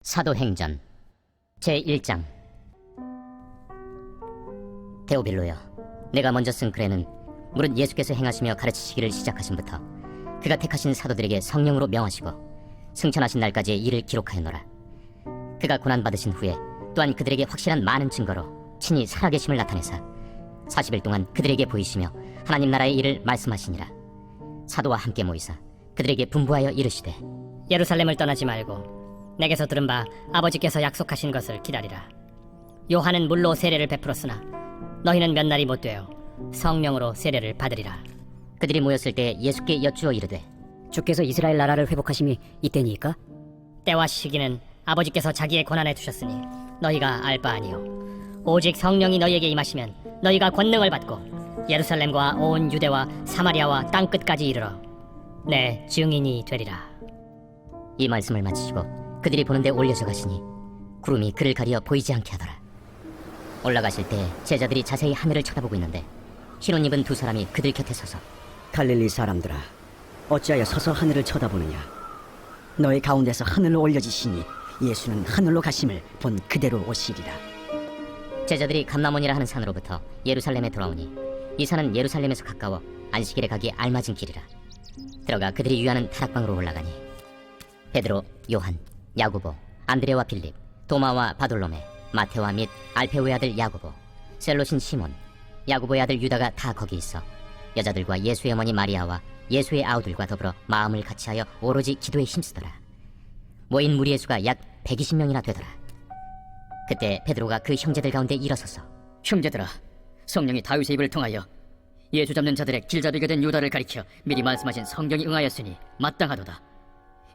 사도행전 제1장. 데오빌로여, 내가 먼저 쓴 글에는 무릇 예수께서 행하시며 가르치시기를 시작하신부터 그가 택하신 사도들에게 성령으로 명하시고 승천하신 날까지의 일을 기록하였노라. 그가 고난받으신 후에 또한 그들에게 확실한 많은 증거로 친히 살아계심을 나타내사 40일 동안 그들에게 보이시며 하나님 나라의 일을 말씀하시니라. 사도와 함께 모이사 그들에게 분부하여 이르시되, 예루살렘을 떠나지 말고 내게서 들은 바 아버지께서 약속하신 것을 기다리라. 요한은 물로 세례를 베풀었으나 너희는 몇 날이 못 되어 성령으로 세례를 받으리라. 그들이 모였을 때 예수께 여쭈어 이르되, 주께서 이스라엘 나라를 회복하심이 이때니까? 때와 시기는 아버지께서 자기의 권한에 두셨으니 너희가 알 바 아니요 오직 성령이 너희에게 임하시면 너희가 권능을 받고 예루살렘과 온 유대와 사마리아와 땅끝까지 이르러 내 증인이 되리라. 이 말씀을 마치시고 그들이 보는데 올려져 가시니 구름이 그를 가리어 보이지 않게 하더라. 올라가실 때 제자들이 자세히 하늘을 쳐다보고 있는데 흰 옷 입은 두 사람이 그들 곁에 서서, 갈릴리 사람들아, 어찌하여 서서 하늘을 쳐다보느냐? 너희 가운데서 하늘로 올려지시니 예수는 하늘로 가심을 본 그대로 오시리라. 제자들이 감람원이라 하는 산으로부터 예루살렘에 돌아오니 이 산은 예루살렘에서 가까워 안식일에 가기 알맞은 길이라. 들어가 그들이 유하는 타락방으로 올라가니 베드로, 요한, 야고보, 안드레와 빌립, 도마와 바돌로메, 마테와 및 알페오의 아들 야고보, 셀롯인 시몬, 야고보의 아들 유다가 다 거기 있어 여자들과 예수의 어머니 마리아와 예수의 아우들과 더불어 마음을 같이하여 오로지 기도에 힘쓰더라. 모인 무리의 수가 약 120명이나 되더라. 그때 베드로가 그 형제들 가운데 일어서서, 형제들아, 성령이 다윗의 입을 통하여 예수 잡는 자들의 길잡이가 된 유다를 가리켜 미리 말씀하신 성경이 응하였으니 마땅하도다.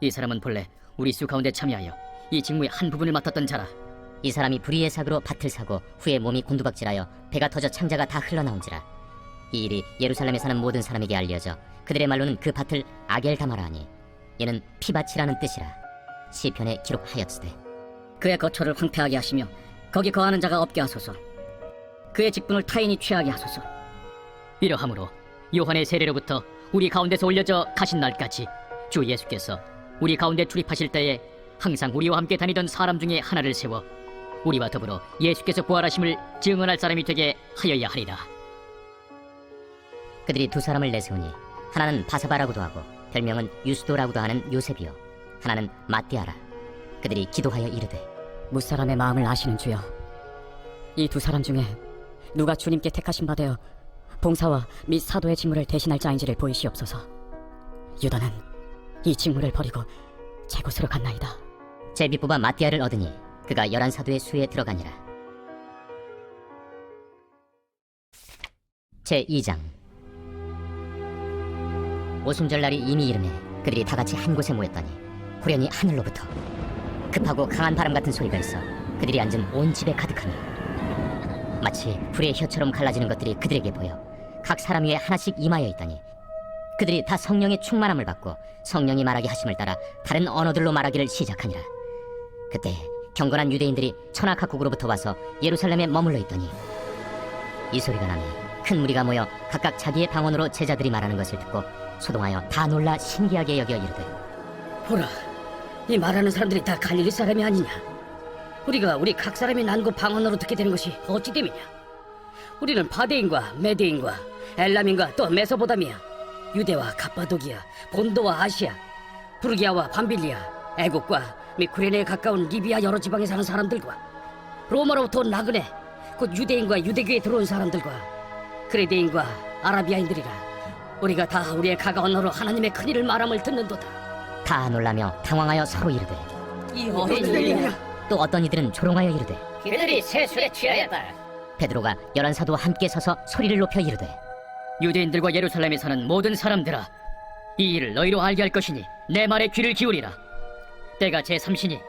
이 사람은 본래 우리 수 가운데 참여하여 이 직무의 한 부분을 맡았던 자라. 이 사람이 불의의 사고로 밭을 사고 후에 몸이 곤두박질하여 배가 터져 창자가 다 흘러나온지라. 이 일이 예루살렘에 사는 모든 사람에게 알려져 그들의 말로는 그 밭을 아겔다마라 하니 이는 피밭이라는 뜻이라. 시편에 기록하였으되, 그의 거처를 황폐하게 하시며 거기 거하는 자가 없게 하소서. 그의 직분을 타인이 취하게 하소서. 이러함으로 요한의 세례로부터 우리 가운데서 올려져 가신 날까지 주 예수께서 우리 가운데 출입하실 때에 항상 우리와 함께 다니던 사람 중에 하나를 세워 우리와 더불어 예수께서 부활하심을 증언할 사람이 되게 하여야 하리라. 그들이 두 사람을 내세우니 하나는 바사바라고도 하고 별명은 유스도라고도 하는 요셉이요 하나는 마띠아라. 그들이 기도하여 이르되, 무사람의 마음을 아시는 주여, 이 두 사람 중에 누가 주님께 택하신 바 되어 봉사와 및 사도의 직무를 대신할 자인지를 보이시옵소서. 유다는 이 직무를 버리고 제 곳으로 갔나이다. 제비뽑아 마띠아를 얻으니 그가 11사도의 수에 들어가니라. 제2장. 오순절날이 이미 이르매 그들이 다같이 한 곳에 모였더니 후련히 하늘로부터 급하고 강한 바람 같은 소리가 있어 그들이 앉은 온 집에 가득하니 마치 불의 혀처럼 갈라지는 것들이 그들에게 보여 각 사람 위에 하나씩 임하여 있더니 그들이 다 성령의 충만함을 받고 성령이 말하게 하심을 따라 다른 언어들로 말하기를 시작하니라. 그때 경건한 유대인들이 천하각국으로부터 와서 예루살렘에 머물러 있더니 이 소리가 나니 큰 무리가 모여 각각 자기의 방언으로 제자들이 말하는 것을 듣고 소동하여 다 놀라 신기하게 여겨 이르되, 보라, 이 말하는 사람들이 다 갈릴리 사람이 아니냐? 우리가 우리 각 사람이 난고 방언으로 듣게 되는 것이 어찌 됨이냐? 우리는 바데인과 메데인과 엘람인과 또 메소보다미아, 유대와 갑바도기아, 본도와 아시아, 부르기아와 밤빌리아, 애국과 및 구레네에 가까운 리비아 여러 지방에 사는 사람들과 로마로부터 온 나그네, 곧 유대인과 유대교에 들어온 사람들과 그레데인과 아라비아인들이라. 우리가 다 우리의 각 언어로 하나님의 큰일을 말함을 듣는도다. 다 놀라며 당황하여 서로 이르되, 이 어린 일이냐? 또 어떤 이들은 조롱하여 이르되, 그들이 세술에 취하였다. 베드로가 11사도와 함께 서서 소리를 높여 이르되, 유대인들과 예루살렘에 사는 모든 사람들아, 이 일을 너희로 알게 할 것이니 내 말에 귀를 기울이라. 때가 제3시니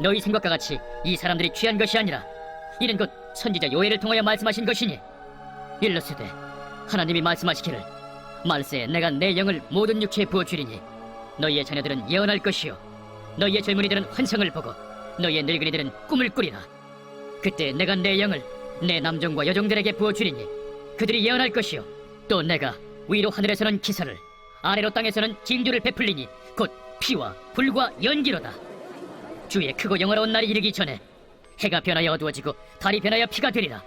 너희 생각과 같이 이 사람들이 취한 것이 아니라 이는 곧 선지자 요엘을 통하여 말씀하신 것이니 일러스되 하나님이 말씀하시기를 말세에 내가 내 영을 모든 육체에 부어주리니 너희의 자녀들은 예언할 것이요 너희의 젊은이들은 환상을 보고 너희의 늙은이들은 꿈을 꾸리라. 그때 내가 내 영을 내 남종과 여종들에게 부어주리니 그들이 예언할 것이요 또 내가 위로 하늘에서는 기사를 아래로 땅에서는 징조를 베풀리니 곧 피와 불과 연기로다. 주의 크고 영화로운 날이 이르기 전에 해가 변하여 어두워지고 달이 변하여 피가 되리라.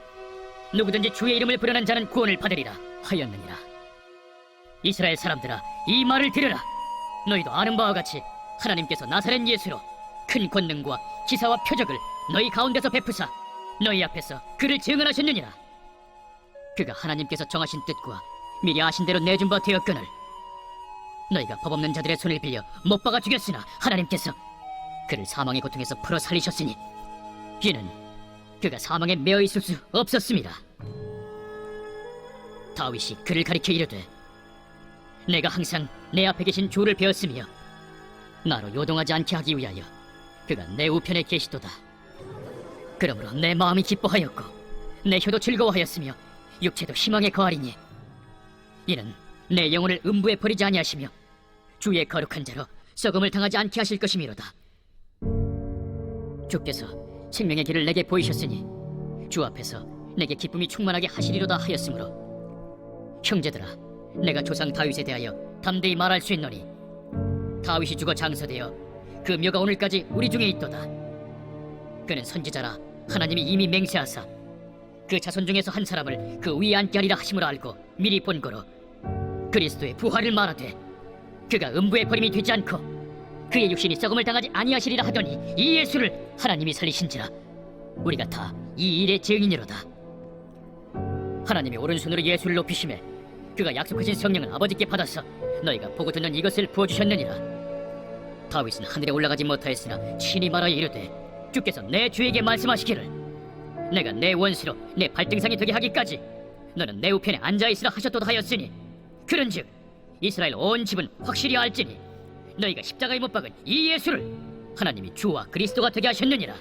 누구든지 주의 이름을 부르는 자는 구원을 받으리라 하였느니라. 이스라엘 사람들아, 이 말을 들으라. 너희도 아는 바와 같이 하나님께서 나사렛 예수로 큰 권능과 기사와 표적을 너희 가운데서 베푸사 너희 앞에서 그를 증언하셨느니라. 그가 하나님께서 정하신 뜻과 미리 아신 대로 내준 바 되었거늘 너희가 법 없는 자들의 손을 빌려 못 박아 죽였으나 하나님께서 그를 사망의 고통에서 풀어 살리셨으니 이는 그가 사망에 매어 있을 수 없었습니다. 다윗이 그를 가리켜 이르되 내가 항상 내 앞에 계신 주를 배웠으며 나로 요동하지 않게 하기 위하여 그가 내 우편에 계시도다. 그러므로 내 마음이 기뻐하였고 내 혀도 즐거워하였으며 육체도 희망에 거하리니 이는 내 영혼을 음부에 버리지 아니하시며 주의 거룩한 자로 썩음을 당하지 않게 하실 것이미로다. 주께서 생명의 길을 내게 보이셨으니 주 앞에서 내게 기쁨이 충만하게 하시리로다 하였으므로 형제들아, 내가 조상 다윗에 대하여 담대히 말할 수 있노니 다윗이 죽어 장서되어 그 묘가 오늘까지 우리 중에 있도다. 그는 선지자라 하나님이 이미 맹세하사 그 자손 중에서 한 사람을 그 위에 앉게 하리라 하심으로 알고 미리 본거로 그리스도의 부활을 말하되 그가 음부에 버림이 되지 않고 그의 육신이 썩음을 당하지 아니하시리라 하더니 이 예수를 하나님이 살리신지라 우리가 다 이 일의 증인이로다. 하나님이 오른손으로 예수를 높이심에 그가 약속하신 성령을 아버지께 받아서 너희가 보고 듣는 이것을 부어주셨느니라. 다윗은 하늘에 올라가지 못하였으나 친히 말하여 이르되 주께서 내 주에게 말씀하시기를 내가 내 원수로 내 발등상이 되게 하기까지 너는 내 우편에 앉아있으라 하셨도다 하였으니 그런즉 이스라엘 온 집은 확실히 알지니 너희가 십자가에 못 박은 이 예수를 하나님이 주와 그리스도가 되게 하셨느니라.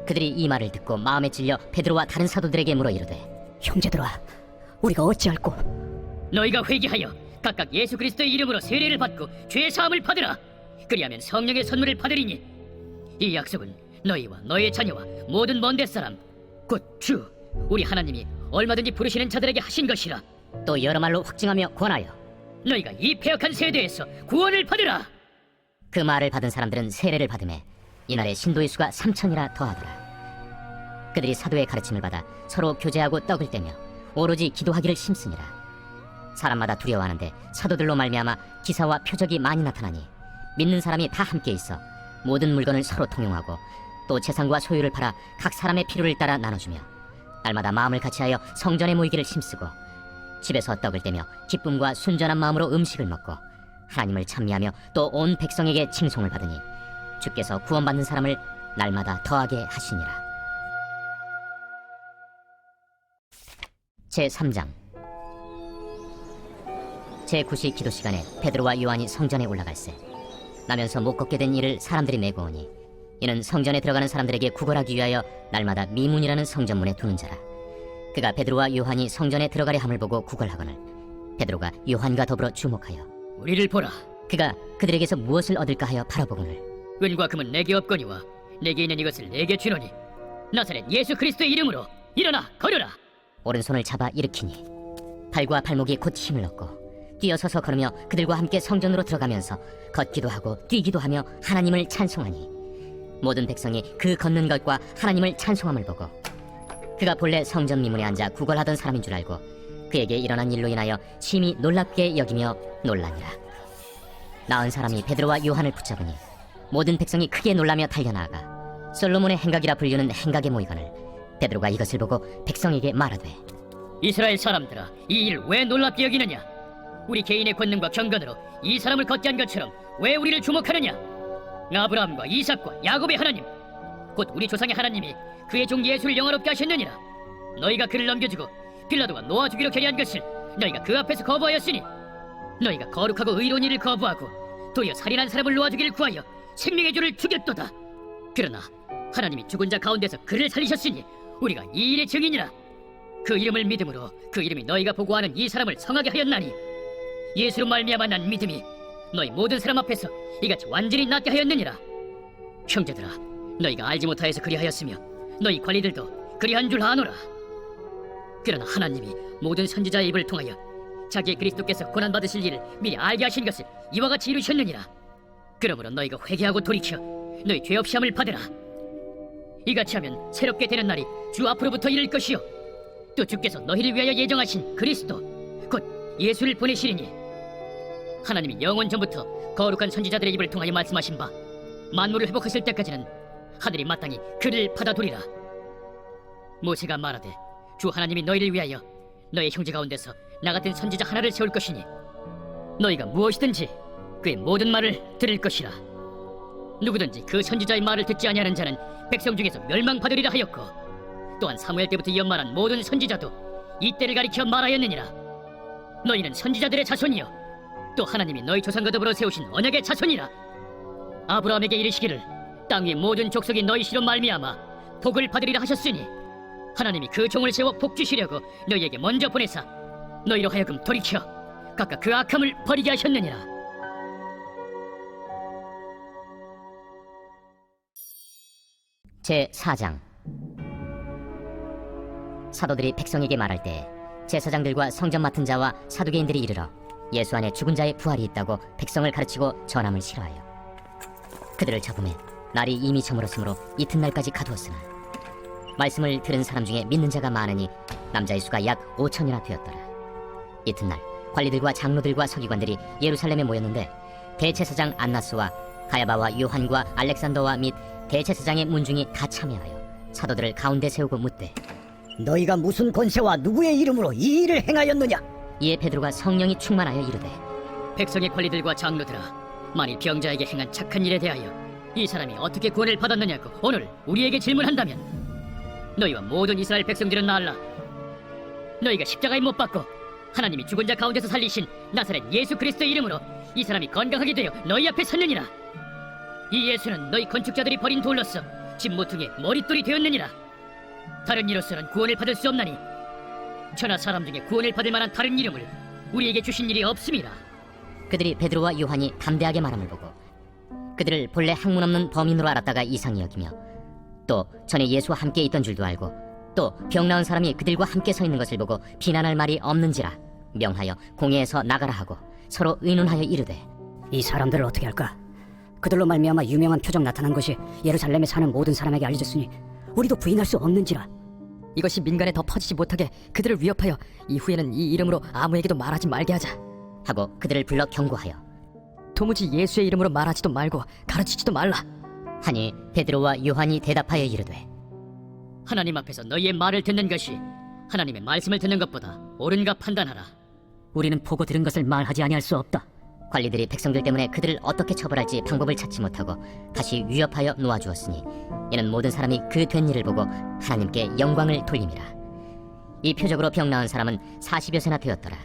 그들이 이 말을 듣고 마음에 찔려 베드로와 다른 사도들에게 물어 이르되 형제들아, 우리가 어찌할꼬? 너희가 회개하여 각각 예수 그리스도의 이름으로 세례를 받고 죄 사함을 받으라. 그리하면 성령의 선물을 받으리니 이 약속은 너희와 너희의 자녀와 모든 먼데 사람 곧 주 우리 하나님이 얼마든지 부르시는 자들에게 하신 것이라. 또 여러 말로 확증하며 권하여 너희가 이 패역한 세대에서 구원을 받으라. 그 말을 받은 사람들은 세례를 받음에 이날에 신도의 수가 3,000이라 더하더라. 그들이 사도의 가르침을 받아 서로 교제하고 떡을 떼며 오로지 기도하기를 심쓰니라. 사람마다 두려워하는데 사도들로 말미암아 기사와 표적이 많이 나타나니 믿는 사람이 다 함께 있어 모든 물건을 서로 통용하고 또 재산과 소유를 팔아 각 사람의 필요를 따라 나눠주며 날마다 마음을 같이하여 성전에 모이기를 힘쓰고 집에서 떡을 떼며 기쁨과 순전한 마음으로 음식을 먹고 하나님을 찬미하며 또 온 백성에게 칭송을 받으니 주께서 구원받는 사람을 날마다 더하게 하시니라. 제3장 제9시 기도 시간에 베드로와 요한이 성전에 올라갈새 나면서 못 걷게 된 이를 사람들이 메고 오니 이는 성전에 들어가는 사람들에게 구걸하기 위하여 날마다 미문이라는 성전문에 두는 자라. 그가 베드로와 요한이 성전에 들어가려 함을 보고 구걸하거늘 베드로가 요한과 더불어 주목하여 우리를 보라. 그가 그들에게서 무엇을 얻을까 하여 바라보거늘 은과 금은 내게 없거니와 내게 있는 이것을 내게 주노니 나사렛 예수 그리스도의 이름으로 일어나 걸으라. 오른손을 잡아 일으키니 발과 발목이 곧 힘을 얻고 뛰어서서 걸으며 그들과 함께 성전으로 들어가면서 걷기도 하고 뛰기도 하며 하나님을 찬송하니 모든 백성이 그 걷는 것과 하나님을 찬송함을 보고 그가 본래 성전 미문에 앉아 구걸하던 사람인 줄 알고 그에게 일어난 일로 인하여 심히 놀랍게 여기며 놀라니라. 나은 사람이 베드로와 요한을 붙잡으니 모든 백성이 크게 놀라며 달려나아가 솔로몬의 행각이라 불리는 행각에 모이거늘 베드로가 이것을 보고 백성에게 말하되 이스라엘 사람들아, 이 일 왜 놀랍게 여기느냐? 우리 개인의 권능과 경건으로 이 사람을 걷게 한 것처럼 왜 우리를 주목하느냐? 아브라함과 이삭과 야곱의 하나님 곧 우리 조상의 하나님이 그의 종 예수를 영화롭게 하셨느니라. 너희가 그를 넘겨주고 빌라도가 놓아주기로 결의한 것을 너희가 그 앞에서 거부하였으니 너희가 거룩하고 의로운 일을 거부하고 도리어 살인한 사람을 놓아주기를 구하여 생명의 주를 죽였도다. 그러나 하나님이 죽은 자 가운데서 그를 살리셨으니 우리가 이 일의 증인이라. 그 이름을 믿음으로 그 이름이 너희가 보고하는 이 사람을 성하게 하였나니 예수로 말미암아 난 믿음이 너희 모든 사람 앞에서 이같이 완전히 낫게 하였느니라. 형제들아, 너희가 알지 못하여서 그리하였으며 너희 관리들도 그리한 줄 아노라. 그러나 하나님이 모든 선지자의 입을 통하여 자기의 그리스도께서 고난받으실 일을 미리 알게 하신 것을 이와 같이 이루셨느니라. 그러므로 너희가 회개하고 돌이켜 너희 죄 없이 함을 받으라. 이같이 하면 새롭게 되는 날이 주 앞으로부터 이를 것이요 또 주께서 너희를 위하여 예정하신 그리스도 곧 예수를 보내시리니 하나님이 영원 전부터 거룩한 선지자들의 입을 통하여 말씀하신 바 만물을 회복하실 때까지는 하늘이 마땅히 그를 받아두리라. 모세가 말하되 주 하나님이 너희를 위하여 너희 형제 가운데서 나 같은 선지자 하나를 세울 것이니 너희가 무엇이든지 그의 모든 말을 들을 것이라. 누구든지 그 선지자의 말을 듣지 아니하는 자는 백성 중에서 멸망받으리라 하였고 또한 사무엘 때부터 이어 말한 모든 선지자도 이 때를 가리켜 말하였느니라. 너희는 선지자들의 자손이요 또 하나님이 너희 조상과 더불어 세우신 언약의 자손이라. 아브라함에게 이르시기를 땅 위의 모든 족속이 너희 씨로 말미암아 복을 받으리라 하셨으니 하나님이 그 종을 세워 복 주시려고 너희에게 먼저 보내사 너희로 하여금 돌이켜 각각 그 악함을 버리게 하셨느니라. 제4장. 사도들이 백성에게 말할 때 제사장들과 성전 맡은 자와 사두개인들이 이르러 예수 안에 죽은 자의 부활이 있다고 백성을 가르치고 전함을 싫어하여 그들을 잡음에 날이 이미 저물었으므로 이튿날까지 가두었으나 말씀을 들은 사람 중에 믿는 자가 많으니 남자의 수가 약 5천이나 되었더라. 이튿날 관리들과 장로들과 서기관들이 예루살렘에 모였는데 대제사장 안나스와 가야바와 요한과 알렉산더와 및 대제사장의 문중이 다 참여하여 사도들을 가운데 세우고 묻되 너희가 무슨 권세와 누구의 이름으로 이 일을 행하였느냐? 이에 베드로가 성령이 충만하여 이르되 백성의 관리들과 장로들아 만일 병자에게 행한 착한 일에 대하여 이 사람이 어떻게 구원을 받았느냐고 오늘 우리에게 질문한다면 너희와 모든 이스라엘 백성들은 알라. 너희가 십자가에 못 박고 하나님이 죽은 자 가운데서 살리신 나사렛 예수 그리스도의 이름으로 이 사람이 건강하게 되어 너희 앞에 섰느니라. 이 예수는 너희 건축자들이 버린 돌로서 집 모퉁이의 머릿돌이 되었느니라. 다른 이로서는 구원을 받을 수 없나니 천하 사람 중에 구원을 받을 만한 다른 이름을 우리에게 주신 일이 없음이라. 그들이 베드로와 요한이 담대하게 말함을 보고 그들을 본래 학문 없는 범인으로 알았다가 이상히 여기며 또 전에 예수와 함께 있던 줄도 알고 또 병 나은 사람이 그들과 함께 서 있는 것을 보고 비난할 말이 없는지라 명하여 공회에서 나가라 하고 서로 의논하여 이르되 이 사람들을 어떻게 할까? 그들로 말미암아 유명한 표적 나타난 것이 예루살렘에 사는 모든 사람에게 알려졌으니 우리도 부인할 수 없는지라. 이것이 민간에 더 퍼지지 못하게 그들을 위협하여 이후에는 이 이름으로 아무에게도 말하지 말게 하자. 하고 그들을 불러 경고하여 도무지 예수의 이름으로 말하지도 말고 가르치지도 말라. 하니 베드로와 요한이 대답하여 이르되 하나님 앞에서 너희의 말을 듣는 것이 하나님의 말씀을 듣는 것보다 옳은가 판단하라. 우리는 보고 들은 것을 말하지 아니할 수 없다. 관리들이 백성들 때문에 그들을 어떻게 처벌할지 방법을 찾지 못하고 다시 위협하여 놓아주었으니 이는 모든 사람이 그 된 일을 보고 하나님께 영광을 돌림이라. 이 표적으로 병 나은 사람은 40여세나 되었더라.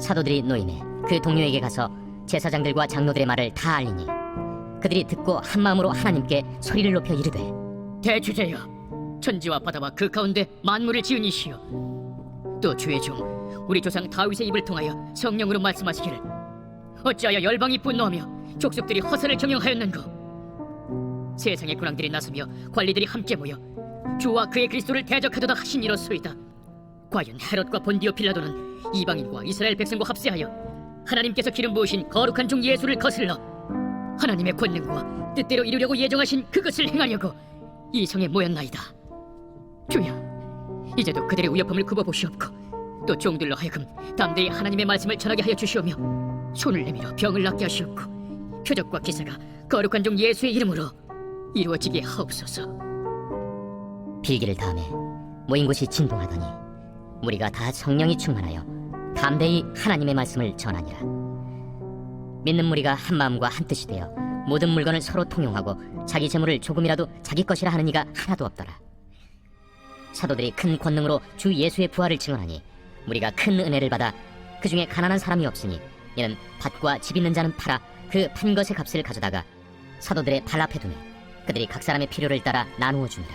사도들이 노임에 그 동료에게 가서 제사장들과 장로들의 말을 다 알리니 그들이 듣고 한 마음으로 하나님께 소리를 높여 이르되 대주제여 천지와 바다와 그 가운데 만물을 지은 이시여 또 주의 종 우리 조상 다윗의 입을 통하여 성령으로 말씀하시기를 어찌하여 열방이 분노하며 족속들이 허사를 경영하였는고 세상의 군왕들이 나서며 관리들이 함께 모여 주와 그의 그리스도를 대적하도다 하신 이로소이다. 과연 헤롯과 본디오 빌라도는 이방인과 이스라엘 백성과 합세하여 하나님께서 기름 부으신 거룩한 종 예수를 거슬러 하나님의 권능과 뜻대로 이루려고 예정하신 그것을 행하려고 이 성에 모였나이다. 주여 이제도 그들의 위협함을 굽어보시옵고 또 종들로 하여금 담대히 하나님의 말씀을 전하게 하여 주시오며 손을 내밀어 병을 낫게 하시옵고 표적과 기사가 거룩한 종 예수의 이름으로 이루어지게 하옵소서. 빌기를 다음에 모인 곳이 진동하더니 무리가 다 성령이 충만하여 담대히 하나님의 말씀을 전하니라. 믿는 무리가 한 마음과 한 뜻이 되어 모든 물건을 서로 통용하고 자기 재물을 조금이라도 자기 것이라 하는 이가 하나도 없더라. 사도들이 큰 권능으로 주 예수의 부활을 증언하니 무리가 큰 은혜를 받아 그 중에 가난한 사람이 없으니 이는 밭과 집 있는 자는 팔아 그 판 것의 값을 가져다가 사도들의 발 앞에 두매 그들이 각 사람의 필요를 따라 나누어 줍니다.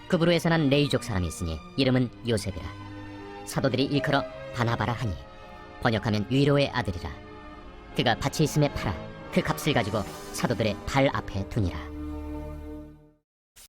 그브로에서 난 레위족 사람이 있으니 이름은 요셉이라. 사도들이 일컬어 바나바라 하니 번역하면 위로의 아들이라. 그가 밭이 있음에 팔아 그 값을 가지고 사도들의 발 앞에 두니라.